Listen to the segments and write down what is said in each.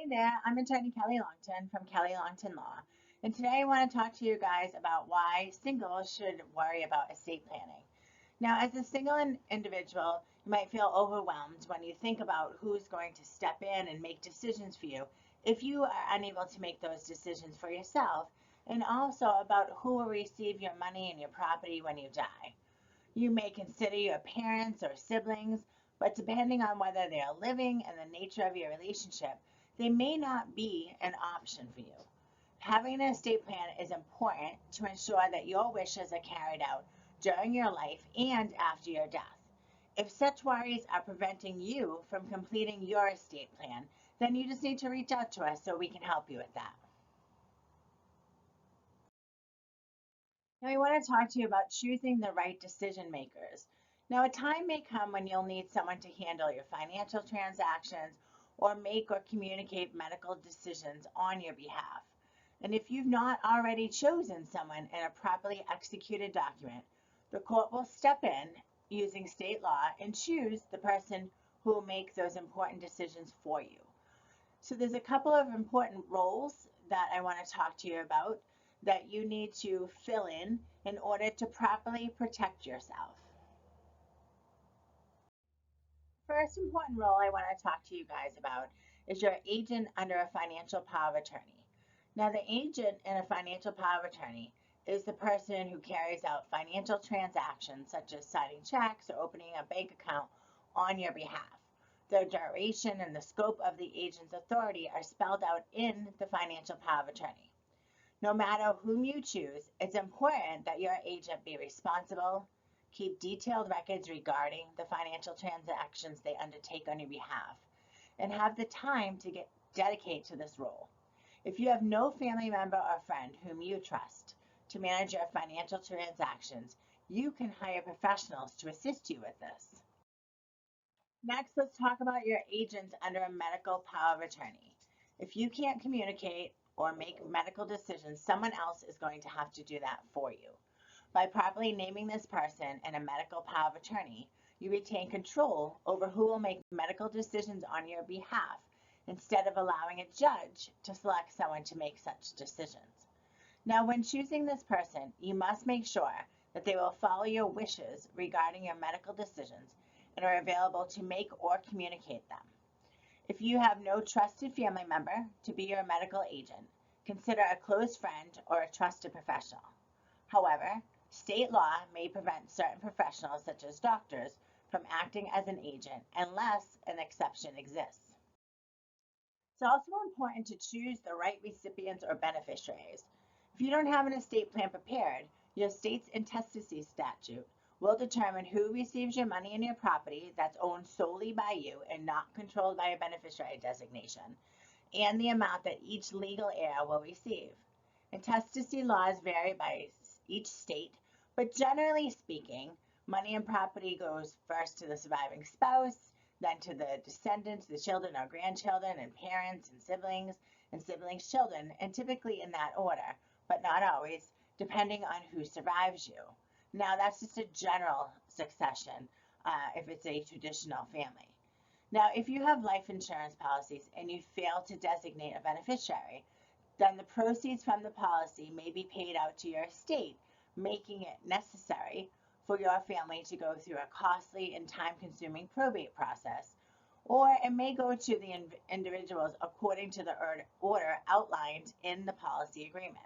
Hey there, I'm attorney Kelly Longtin from Kelly Longtin Law, and today I want to talk to you guys about why singles should worry about estate planning. Now, as a single individual, you might feel overwhelmed when you think about who's going to step in and make decisions for you if you are unable to make those decisions for yourself, and also about who will receive your money and your property when you die. You may consider your parents or siblings, but depending on whether they are living and the nature of your relationship, they may not be an option for you. Having an estate plan is important to ensure that your wishes are carried out during your life and after your death. If such worries are preventing you from completing your estate plan, then you just need to reach out to us so we can help you with that. Now, I want to talk to you about choosing the right decision makers. Now, a time may come when you'll need someone to handle your financial transactions or make or communicate medical decisions on your behalf. And if you've not already chosen someone in a properly executed document, the court will step in using state law and choose the person who will make those important decisions for you. So there's a couple of important roles that I want to talk to you about that you need to fill in order to properly protect yourself. First important role I want to talk to you guys about is your agent under a financial power of attorney. Now, the agent in a financial power of attorney is the person who carries out financial transactions such as signing checks or opening a bank account on your behalf. The duration and the scope of the agent's authority are spelled out in the financial power of attorney. No matter whom you choose, it's important that your agent be responsible, keep detailed records regarding the financial transactions they undertake on your behalf, and have the time to dedicate to this role. If you have no family member or friend whom you trust to manage your financial transactions, you can hire professionals to assist you with this. Next, let's talk about your agents under a medical power of attorney. If you can't communicate or make medical decisions, someone else is going to have to do that for you. By properly naming this person in a medical power of attorney, you retain control over who will make medical decisions on your behalf instead of allowing a judge to select someone to make such decisions. Now, when choosing this person, you must make sure that they will follow your wishes regarding your medical decisions and are available to make or communicate them. If you have no trusted family member to be your medical agent, consider a close friend or a trusted professional. However, state law may prevent certain professionals, such as doctors, from acting as an agent unless an exception exists. It's also important to choose the right recipients or beneficiaries. If you don't have an estate plan prepared, your state's intestacy statute will determine who receives your money and your property that's owned solely by you and not controlled by a beneficiary designation, and the amount that each legal heir will receive. Intestacy laws vary by each state, but generally speaking, money and property goes first to the surviving spouse, then to the descendants, the children or grandchildren, and parents and siblings' children, and typically in that order, but not always, depending on who survives you. Now, that's just a general succession if it's a traditional family. Now, if you have life insurance policies and you fail to designate a beneficiary, then the proceeds from the policy may be paid out to your estate, making it necessary for your family to go through a costly and time-consuming probate process, or it may go to the individuals according to the order outlined in the policy agreement.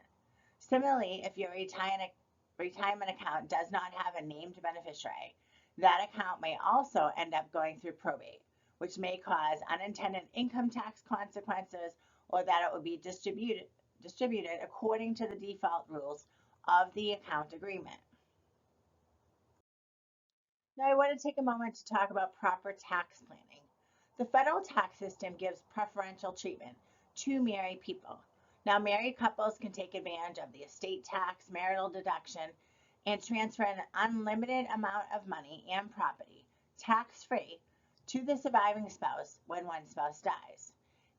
Similarly, if your retirement account does not have a named beneficiary, that account may also end up going through probate, which may cause unintended income tax consequences or that it will be distributed according to the default rules of the account agreement. Now, I want to take a moment to talk about proper tax planning. The federal tax system gives preferential treatment to married people. Now, married couples can take advantage of the estate tax, marital deduction, and transfer an unlimited amount of money and property, tax-free, to the surviving spouse when one spouse dies.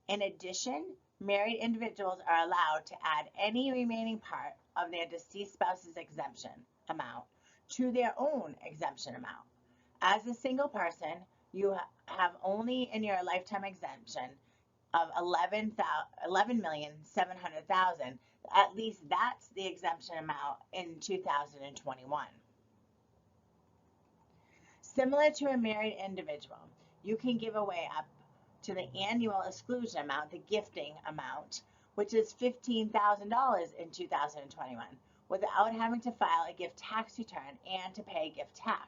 In addition, married individuals are allowed to add any remaining part of their deceased spouse's exemption amount to their own exemption amount. As a single person, you have only in your lifetime exemption of 11,700,000, at least that's the exemption amount in 2021. Similar to a married individual, you can give away up to the annual exclusion amount, the gifting amount, which is $15,000 in 2021, without having to file a gift tax return and to pay gift tax.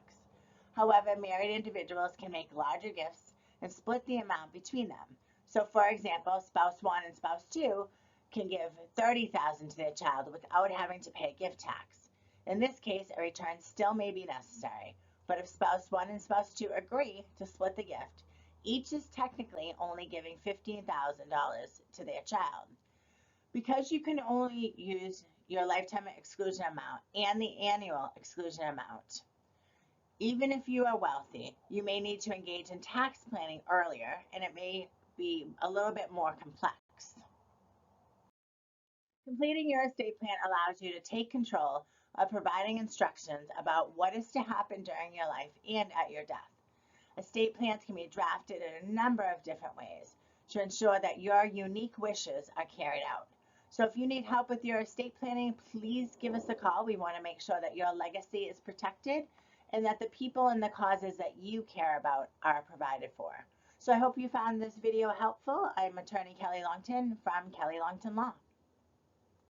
However, married individuals can make larger gifts and split the amount between them. So, for example, spouse one and spouse two can give $30,000 to their child without having to pay gift tax. In this case, a return still may be necessary, but if spouse one and spouse two agree to split the gift, each is technically only giving $15,000 to their child. Because you can only use your lifetime exclusion amount and the annual exclusion amount, even if you are wealthy, you may need to engage in tax planning earlier, and it may be a little bit more complex. Completing your estate plan allows you to take control of providing instructions about what is to happen during your life and at your death. Estate plans can be drafted in a number of different ways to ensure that your unique wishes are carried out. So if you need help with your estate planning, please give us a call. We want to make sure that your legacy is protected and that the people and the causes that you care about are provided for. So I hope you found this video helpful. I'm attorney Kelly Longtin from Kelly Longtin Law.